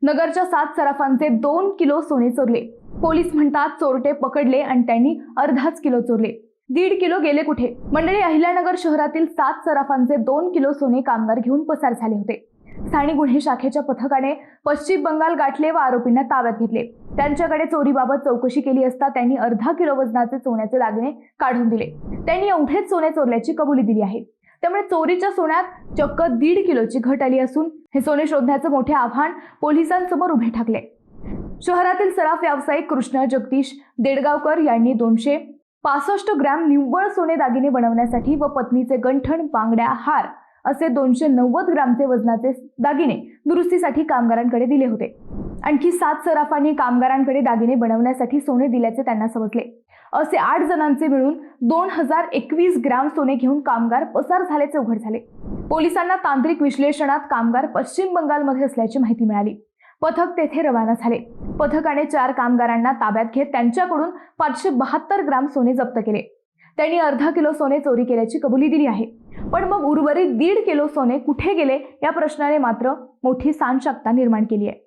नगरच्या 7 सराफांचे 2 किलो सोने चोरले। पोलीस म्हणतात चोरटे पकडले आणि त्यांनी अर्धाच किलो चोरले। 1.5 किलो गेले कुठे? मंडळी, अहिल्यानगर शहरातील 7 सराफांचे 2 किलो सोने कामगार घेऊन पसार झाले होते। स्थानिक गुन्हे शाखेच्या पथकाने पश्चिम बंगाल गाठले व आरोपींना ताब्यात घेतले। त्यांच्याकडे चोरीबाबत चौकशी केली असता त्यांनी अर्धा किलो वजनाचे सोन्याचे दागिने काढून दिले। त्यांनी एवढेच सोने चोरल्याची कबुली दिली आहे। त्यामुळे चोरीच्या सोन्यात चक्क 1.5 किलोची घट आली असून हे सोने शोधण्याचे मोठे आव्हान पोलिसांसमोर उभे ठाकले। शहरातील सराफ व्यावसायिक कृष्ण जगदीश देडगावकर यांनी 265 ग्रॅम निव्वळ सोने दागिने बनवण्यासाठी व पत्नीचे गंठण, बांगड्या, हार असे 290 ग्रामचे वजनाचे दागिने दुरुस्तीसाठी कामगारांकडे दिले होते। आणखी 7 सराफांनी कामगारांकडे दागिने बनवण्यासाठी सोने दिल्याचे त्यांना समजले। असे 8 जणांचे मिळून 2021 ग्रॅम सोने घेऊन कामगार पसार झाल्याचे उघड झाले। पोलिसांना तांत्रिक विश्लेषणात कामगार पश्चिम बंगालमध्ये असल्याची माहिती मिळाली। पथक तेथे रवाना झाले। पथकाने 4 कामगारांना ताब्यात घेत त्यांच्याकडून 572 ग्राम सोने जप्त केले। त्यांनी अर्धा किलो सोने चोरी केल्याची कबुली दिली आहे। पण मग उर्वरित 1.5 किलो सोने कुठे गेले या प्रश्नाने मात्र मोठी साशंकता निर्माण केली आहे।